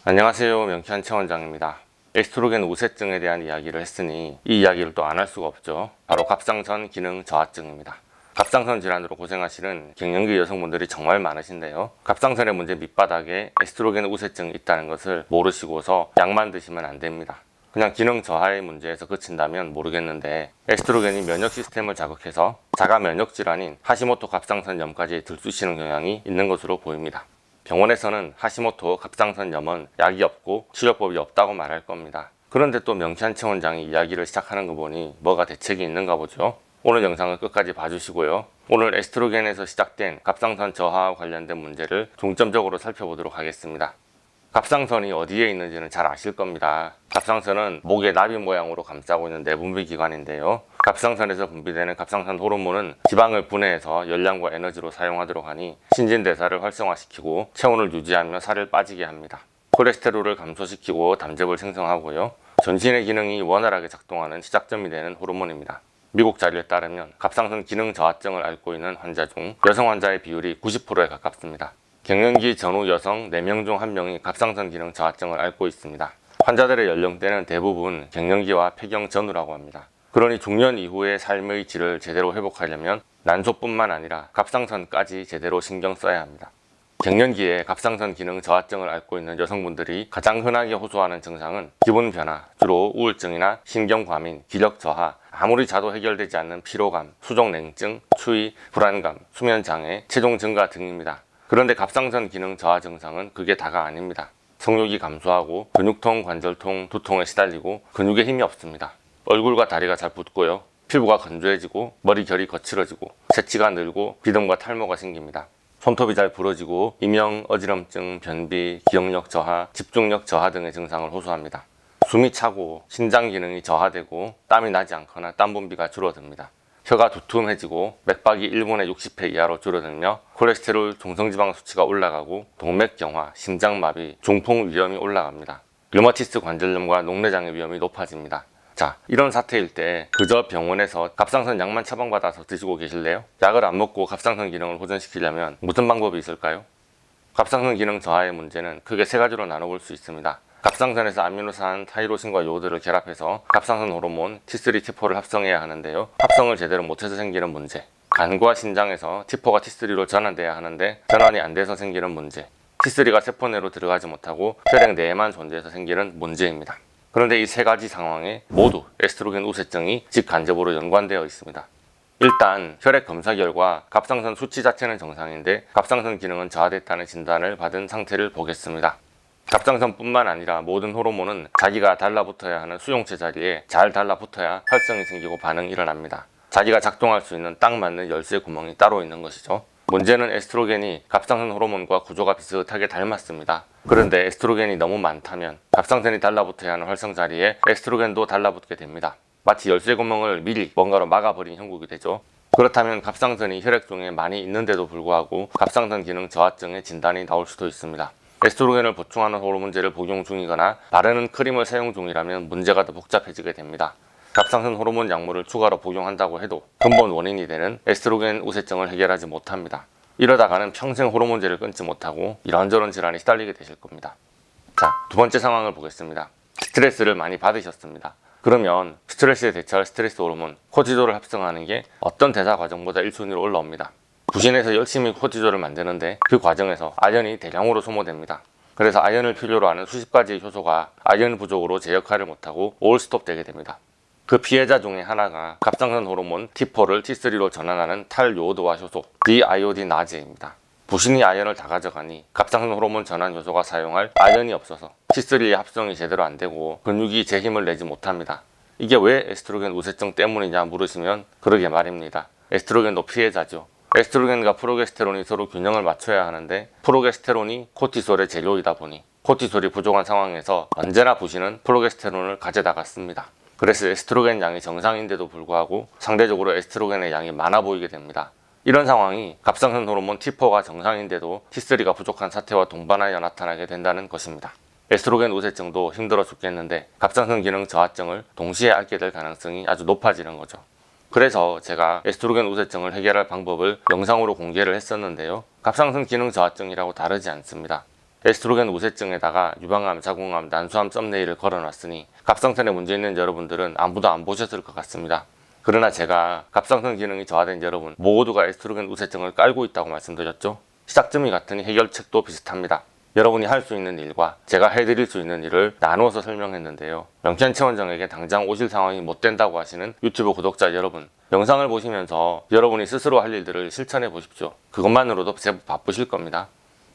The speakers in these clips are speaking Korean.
안녕하세요, 명쾌한 최원장입니다. 에스트로겐 우세증에 대한 이야기를 했으니 이 이야기를 또 안 할 수가 없죠. 바로 갑상선 기능 저하증입니다. 갑상선 질환으로 고생하시는 갱년기 여성분들이 정말 많으신데요. 갑상선의 문제 밑바닥에 에스트로겐 우세증이 있다는 것을 모르시고서 약만 드시면 안 됩니다. 그냥 기능 저하의 문제에서 그친다면 모르겠는데 에스트로겐이 면역 시스템을 자극해서 자가 면역 질환인 하시모토 갑상선염까지 들쑤시는 경향이 있는 것으로 보입니다. 병원에서는 하시모토 갑상선염은 약이 없고 치료법이 없다고 말할 겁니다. 그런데 또 명쾌한 최원장이 이야기를 시작하는 거 보니 뭐가 대책이 있는가 보죠. 오늘 영상을 끝까지 봐주시고요. 오늘 에스트로겐에서 시작된 갑상선 저하와 관련된 문제를 중점적으로 살펴보도록 하겠습니다. 갑상선이 어디에 있는지는 잘 아실 겁니다. 갑상선은 목의 나비 모양으로 감싸고 있는 내분비 기관인데요. 갑상선에서 분비되는 갑상선 호르몬은 지방을 분해해서 열량과 에너지로 사용하도록 하니 신진대사를 활성화시키고 체온을 유지하며 살을 빠지게 합니다. 콜레스테롤을 감소시키고 담즙을 생성하고요. 전신의 기능이 원활하게 작동하는 시작점이 되는 호르몬입니다. 미국 자료에 따르면 갑상선 기능 저하증을 앓고 있는 환자 중 여성 환자의 비율이 90%에 가깝습니다. 갱년기 전후 여성 4명 중 1명이 갑상선 기능 저하증을 앓고 있습니다. 환자들의 연령대는 대부분 갱년기와 폐경 전후라고 합니다. 그러니 중년 이후의 삶의 질을 제대로 회복하려면 난소뿐만 아니라 갑상선까지 제대로 신경 써야 합니다. 갱년기에 갑상선 기능 저하증을 앓고 있는 여성분들이 가장 흔하게 호소하는 증상은 기분 변화, 주로 우울증이나 신경과민, 기력 저하, 아무리 자도 해결되지 않는 피로감, 수족냉증, 추위, 불안감, 수면장애, 체중 증가 등입니다. 그런데 갑상선 기능 저하 증상은 그게 다가 아닙니다. 성욕이 감소하고 근육통, 관절통, 두통에 시달리고 근육에 힘이 없습니다. 얼굴과 다리가 잘 붓고요. 피부가 건조해지고 머리 결이 거칠어지고 새치가 늘고 비듬과 탈모가 생깁니다. 손톱이 잘 부러지고 이명, 어지럼증, 변비, 기억력 저하, 집중력 저하 등의 증상을 호소합니다. 숨이 차고 신장 기능이 저하되고 땀이 나지 않거나 땀 분비가 줄어듭니다. 혀가 두툼해지고 맥박이 1분에 60회 이하로 줄어들며 콜레스테롤, 중성지방 수치가 올라가고 동맥경화, 심장마비, 중풍 위험이 올라갑니다. 류마티스 관절염과 녹내장애 위험이 높아집니다. 자, 이런 사태일 때 그저 병원에서 갑상선 약만 처방받아서 드시고 계실래요? 약을 안 먹고 갑상선 기능을 호전시키려면 무슨 방법이 있을까요? 갑상선 기능 저하의 문제는 크게 세 가지로 나눠볼 수 있습니다. 갑상선에서 아미노산, 타이로신과 요오드를 결합해서 갑상선 호르몬 T3, T4를 합성해야 하는데요. 합성을 제대로 못해서 생기는 문제. 간과 신장에서 T4가 T3로 전환돼야 하는데 전환이 안 돼서 생기는 문제. T3가 세포 내로 들어가지 못하고 혈액 내에만 존재해서 생기는 문제입니다. 그런데 이 세 가지 상황에 모두 에스트로겐 우세증이 직간접으로 연관되어 있습니다. 일단 혈액 검사 결과 갑상선 수치 자체는 정상인데 갑상선 기능은 저하됐다는 진단을 받은 상태를 보겠습니다. 갑상선뿐만 아니라 모든 호르몬은 자기가 달라붙어야 하는 수용체 자리에 잘 달라붙어야 활성이 생기고 반응이 일어납니다. 자기가 작동할 수 있는 딱 맞는 열쇠 구멍이 따로 있는 것이죠. 문제는 에스트로겐이 갑상선 호르몬과 구조가 비슷하게 닮았습니다. 그런데 에스트로겐이 너무 많다면 갑상선이 달라붙어야 하는 활성 자리에 에스트로겐도 달라붙게 됩니다. 마치 열쇠 구멍을 미리 뭔가로 막아버린 형국이 되죠. 그렇다면 갑상선이 혈액 중에 많이 있는데도 불구하고 갑상선 기능 저하증의 진단이 나올 수도 있습니다. 에스트로겐을 보충하는 호르몬제를 복용 중이거나 바르는 크림을 사용 중이라면 문제가 더 복잡해지게 됩니다. 갑상선 호르몬 약물을 추가로 복용한다고 해도 근본 원인이 되는 에스트로겐 우세증을 해결하지 못합니다. 이러다가는 평생 호르몬제를 끊지 못하고 이런저런 질환에 시달리게 되실 겁니다. 자, 두 번째 상황을 보겠습니다. 스트레스를 많이 받으셨습니다. 그러면 스트레스에 대처할 스트레스 호르몬 코티졸을 합성하는 게 어떤 대사 과정보다 1순위로 올라옵니다. 부신에서 열심히 코티졸을 만드는데 그 과정에서 아연이 대량으로 소모됩니다. 그래서 아연을 필요로 하는 수십 가지의 효소가 아연 부족으로 제 역할을 못하고 올스톱 되게 됩니다. 그 피해자 중에 하나가 갑상선 호르몬 T4를 T3로 전환하는 탈요오드화 효소 디아이오디나제입니다. 부신이 아연을 다 가져가니 갑상선 호르몬 전환 효소가 사용할 아연이 없어서 T3의 합성이 제대로 안 되고 근육이 제 힘을 내지 못합니다. 이게 왜 에스트로겐 우세증 때문이냐 물으시면 그러게 말입니다. 에스트로겐도 피해자죠. 에스트로겐과 프로게스테론이 서로 균형을 맞춰야 하는데 프로게스테론이 코티솔의 재료이다 보니 코티솔이 부족한 상황에서 언제나 부신은 프로게스테론을 가져다가 씁니다. 그래서 에스트로겐 양이 정상인데도 불구하고 상대적으로 에스트로겐의 양이 많아 보이게 됩니다. 이런 상황이 갑상선 호르몬 T4가 정상인데도 T3가 부족한 사태와 동반하여 나타나게 된다는 것입니다. 에스트로겐 우세증도 힘들어 죽겠는데 갑상선 기능 저하증을 동시에 앓게 될 가능성이 아주 높아지는 거죠. 그래서 제가 에스트로겐 우세증을 해결할 방법을 영상으로 공개를 했었는데요. 갑상선 기능 저하증이라고 다르지 않습니다. 에스트로겐 우세증에다가 유방암, 자궁암, 난수암 썸네일을 걸어놨으니 갑상선에 문제 있는 여러분들은 아무도 안 보셨을 것 같습니다. 그러나 제가 갑상선 기능이 저하된 여러분 모두가 에스트로겐 우세증을 깔고 있다고 말씀드렸죠. 시작점이 같으니 해결책도 비슷합니다. 여러분이 할 수 있는 일과 제가 해드릴 수 있는 일을 나누어서 설명했는데요. 명천체원장에게 당장 오실 상황이 못 된다고 하시는 유튜브 구독자 여러분, 영상을 보시면서 여러분이 스스로 할 일들을 실천해 보십시오. 그것만으로도 제법 바쁘실 겁니다.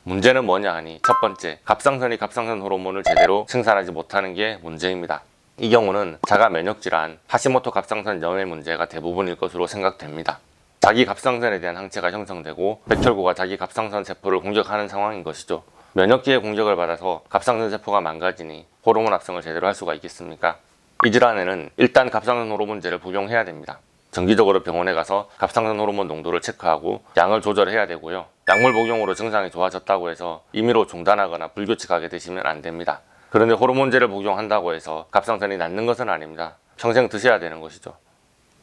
문제는 뭐냐 하니 첫 번째, 갑상선이 갑상선 호르몬을 제대로 생산하지 못하는 게 문제입니다. 이 경우는 자가 면역질환, 하시모토 갑상선 염의 문제가 대부분일 것으로 생각됩니다. 자기 갑상선에 대한 항체가 형성되고 백혈구가 자기 갑상선 세포를 공격하는 상황인 것이죠. 면역기의 공격을 받아서 갑상선 세포가 망가지니 호르몬 합성을 제대로 할 수가 있겠습니까? 이 질환에는 일단 갑상선 호르몬제를 복용해야 됩니다. 정기적으로 병원에 가서 갑상선 호르몬 농도를 체크하고 양을 조절해야 되고요. 약물 복용으로 증상이 좋아졌다고 해서 임의로 중단하거나 불규칙하게 드시면 안 됩니다. 그런데 호르몬제를 복용한다고 해서 갑상선이 낫는 것은 아닙니다. 평생 드셔야 되는 것이죠.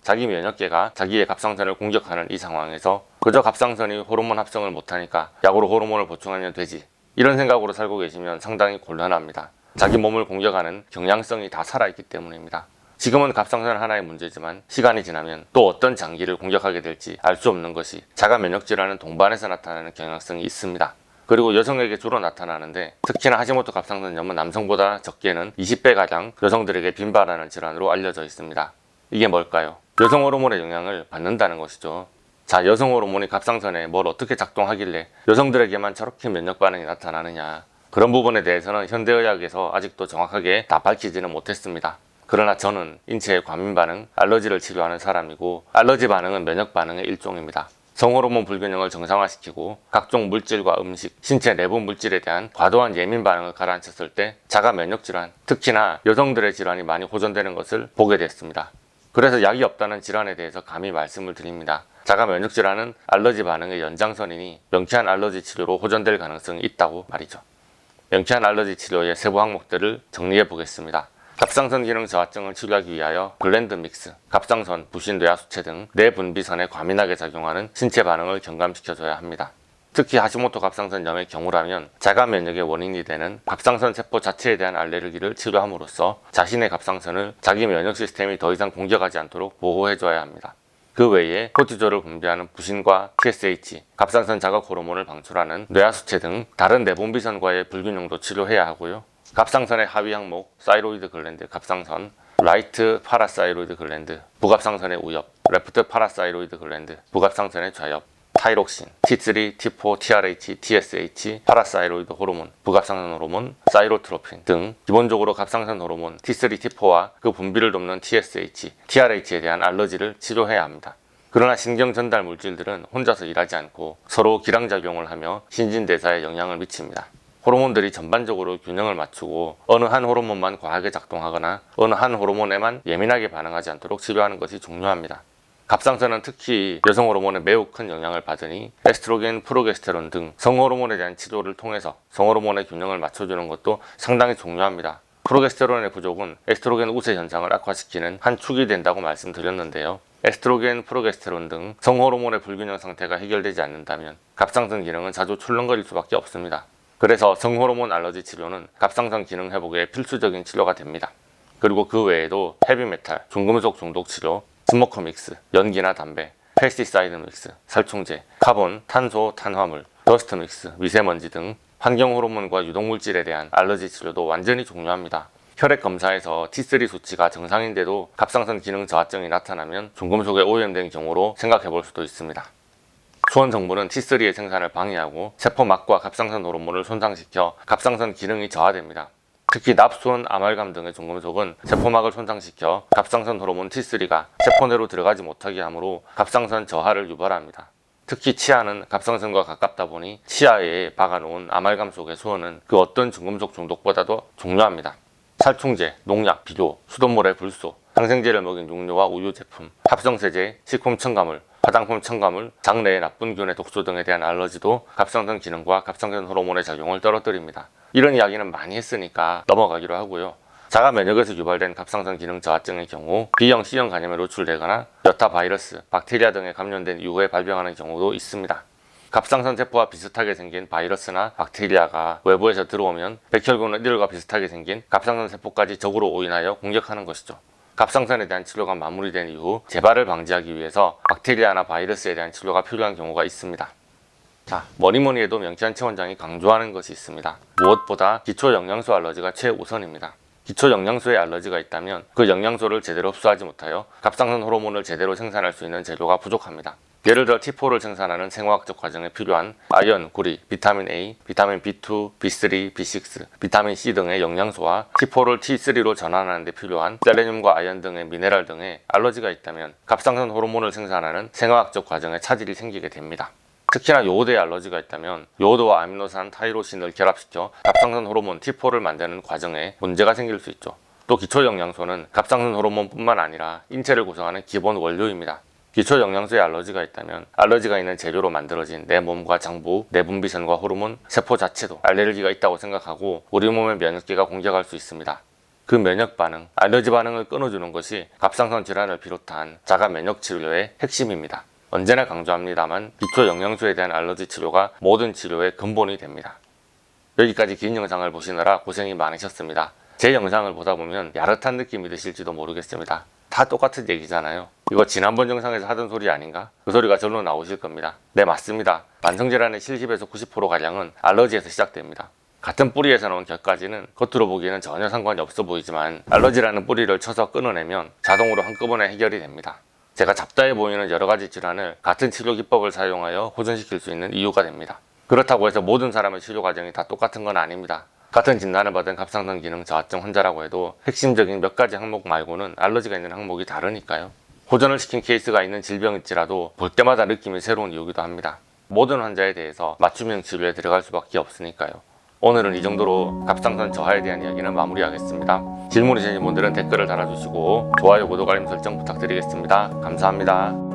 자기 면역계가 자기의 갑상선을 공격하는 이 상황에서 그저 갑상선이 호르몬 합성을 못하니까 약으로 호르몬을 보충하면 되지, 이런 생각으로 살고 계시면 상당히 곤란합니다. 자기 몸을 공격하는 경향성이 다 살아있기 때문입니다. 지금은 갑상선 하나의 문제지만 시간이 지나면 또 어떤 장기를 공격하게 될지 알 수 없는 것이 자가 면역질환은 동반해서 나타나는 경향성이 있습니다. 그리고 여성에게 주로 나타나는데 특히나 하시모토 갑상선염은 남성보다 적게는 20배가량 여성들에게 빈발하는 질환으로 알려져 있습니다. 이게 뭘까요? 여성 호르몬의 영향을 받는다는 것이죠. 자, 여성 호르몬이 갑상선에 뭘 어떻게 작동하길래 여성들에게만 저렇게 면역 반응이 나타나느냐, 그런 부분에 대해서는 현대의학에서 아직도 정확하게 다 밝히지는 못했습니다. 그러나 저는 인체의 과민 반응, 알러지를 치료하는 사람이고 알러지 반응은 면역 반응의 일종입니다. 성호르몬 불균형을 정상화시키고 각종 물질과 음식, 신체 내부 물질에 대한 과도한 예민 반응을 가라앉혔을 때 자가 면역 질환, 특히나 여성들의 질환이 많이 호전되는 것을 보게 됐습니다. 그래서 약이 없다는 질환에 대해서 감히 말씀을 드립니다. 자가 면역 질환은 알러지 반응의 연장선이니 명쾌한 알러지 치료로 호전될 가능성이 있다고 말이죠. 명쾌한 알러지 치료의 세부 항목들을 정리해 보겠습니다. 갑상선 기능 저하증을 치료하기 위하여 글랜드 믹스, 갑상선, 부신, 뇌하수체 등 내분비선에 과민하게 작용하는 신체 반응을 경감시켜줘야 합니다. 특히 하시모토 갑상선염의 경우라면 자가 면역의 원인이 되는 갑상선 세포 자체에 대한 알레르기를 치료함으로써 자신의 갑상선을 자기 면역 시스템이 더 이상 공격하지 않도록 보호해줘야 합니다. 그 외에 코티졸을 분비하는 부신과 TSH, 갑상선 자극 호르몬을 방출하는 뇌하수체 등 다른 내분비선과의 불균형도 치료해야 하고요. 갑상선의 하위 항목, 사이로이드 글랜드, 갑상선, 라이트 파라사이로이드 글랜드, 부갑상선의 우엽, 레프트 파라사이로이드 글랜드, 부갑상선의 좌엽, 타이록신, T3, T4, TRH, TSH, 파라사이로이드 호르몬, 부갑상선 호르몬, 사이로트로핀 등 기본적으로 갑상선 호르몬 T3, T4와 그 분비를 돕는 TSH, TRH에 대한 알러지를 치료해야 합니다. 그러나 신경 전달 물질들은 혼자서 일하지 않고 서로 기량작용을 하며 신진대사에 영향을 미칩니다. 호르몬들이 전반적으로 균형을 맞추고 어느 한 호르몬만 과하게 작동하거나 어느 한 호르몬에만 예민하게 반응하지 않도록 치료하는 것이 중요합니다. 갑상선은 특히 여성 호르몬에 매우 큰 영향을 받으니 에스트로겐, 프로게스테론 등 성호르몬에 대한 치료를 통해서 성호르몬의 균형을 맞춰주는 것도 상당히 중요합니다. 프로게스테론의 부족은 에스트로겐 우세 현상을 악화시키는 한 축이 된다고 말씀드렸는데요. 에스트로겐, 프로게스테론 등 성호르몬의 불균형 상태가 해결되지 않는다면 갑상선 기능은 자주 출렁거릴 수밖에 없습니다. 그래서 성호르몬 알러지 치료는 갑상선 기능 회복에 필수적인 치료가 됩니다. 그리고 그 외에도 헤비메탈, 중금속 중독 치료, 스모커 믹스, 연기나 담배, 페스티사이드 믹스, 살충제, 카본, 탄소, 탄화물, 더스트 믹스, 미세먼지 등 환경 호르몬과 유독물질에 대한 알러지 치료도 완전히 중요합니다. 혈액 검사에서 T3 수치가 정상인데도 갑상선 기능 저하증이 나타나면 중금속에 오염된 경우로 생각해 볼 수도 있습니다. 수원 성분은 T3의 생산을 방해하고 세포막과 갑상선 호르몬을 손상시켜 갑상선 기능이 저하됩니다. 특히 납수원, 아말감 등의 중금속은 세포막을 손상시켜 갑상선 호르몬 T3가 세포 내로 들어가지 못하게 하므로 갑상선 저하를 유발합니다. 특히 치아는 갑상선과 가깝다 보니 치아에 박아놓은 아말감 속의 수원은 그 어떤 중금속 중독보다도 중요합니다. 살충제, 농약, 비료, 수돗물의 불소, 항생제를 먹인 육류와 우유 제품, 합성세제, 식품 첨가물, 화장품 첨가물, 장내의 나쁜 균의 독소 등에 대한 알러지도 갑상선 기능과 갑상선 호르몬의 작용을 떨어뜨립니다. 이런 이야기는 많이 했으니까 넘어가기로 하고요. 자가 면역에서 유발된 갑상선 기능 저하증의 경우 B형, C형 간염에 노출되거나 여타 바이러스, 박테리아 등에 감염된 이후에 발병하는 경우도 있습니다. 갑상선 세포와 비슷하게 생긴 바이러스나 박테리아가 외부에서 들어오면 백혈구는 이들과 비슷하게 생긴 갑상선 세포까지 적으로 오인하여 공격하는 것이죠. 갑상선에 대한 치료가 마무리된 이후 재발을 방지하기 위해서 박테리아나 바이러스에 대한 치료가 필요한 경우가 있습니다. 자, 뭐니뭐니 해도 명치환 치원장이 강조하는 것이 있습니다. 무엇보다 기초 영양소 알러지가 최우선입니다. 기초 영양소에 알러지가 있다면 그 영양소를 제대로 흡수하지 못하여 갑상선 호르몬을 제대로 생산할 수 있는 재료가 부족합니다. 예를 들어 T4를 생산하는 생화학적 과정에 필요한 아연, 구리, 비타민 A, 비타민 B2, B3, B6, 비타민 C 등의 영양소와 T4를 T3로 전환하는 데 필요한 셀레늄과 아연 등의 미네랄 등에 알러지가 있다면 갑상선 호르몬을 생산하는 생화학적 과정에 차질이 생기게 됩니다. 특히나 요오드에 알러지가 있다면 요오드와 아미노산 타이로신을 결합시켜 갑상선 호르몬 T4를 만드는 과정에 문제가 생길 수 있죠. 또 기초 영양소는 갑상선 호르몬뿐만 아니라 인체를 구성하는 기본 원료입니다. 기초 영양소에 알러지가 있다면 알러지가 있는 재료로 만들어진 내 몸과 장부, 내분비선과 호르몬, 세포 자체도 알레르기가 있다고 생각하고 우리 몸의 면역계가 공격할 수 있습니다. 그 면역 반응, 알러지 반응을 끊어주는 것이 갑상선 질환을 비롯한 자가 면역 치료의 핵심입니다. 언제나 강조합니다만 기초 영양소에 대한 알러지 치료가 모든 치료의 근본이 됩니다. 여기까지 긴 영상을 보시느라 고생이 많으셨습니다. 제 영상을 보다 보면 야릇한 느낌이 드실지도 모르겠습니다. 다 똑같은 얘기잖아요. 이거 지난번 영상에서 하던 소리 아닌가? 그 소리가 절로 나오실 겁니다. 네, 맞습니다. 만성질환의 70에서 90%가량은 알러지에서 시작됩니다. 같은 뿌리에서 나온 결까지는 겉으로 보기에는 전혀 상관이 없어 보이지만 알러지라는 뿌리를 쳐서 끊어내면 자동으로 한꺼번에 해결이 됩니다. 제가 잡다해 보이는 여러가지 질환을 같은 치료 기법을 사용하여 호전시킬 수 있는 이유가 됩니다. 그렇다고 해서 모든 사람의 치료 과정이 다 똑같은 건 아닙니다. 같은 진단을 받은 갑상선 기능 저하증 환자라고 해도 핵심적인 몇 가지 항목 말고는 알러지가 있는 항목이 다르니까요. 호전을 시킨 케이스가 있는 질병일지라도 볼 때마다 느낌이 새로운 이유기도 합니다. 모든 환자에 대해서 맞춤형 치료에 들어갈 수밖에 없으니까요. 오늘은 이 정도로 갑상선 저하에 대한 이야기는 마무리하겠습니다. 질문 있으신 분들은 댓글을 달아주시고 좋아요, 구독, 알림 설정 부탁드리겠습니다. 감사합니다.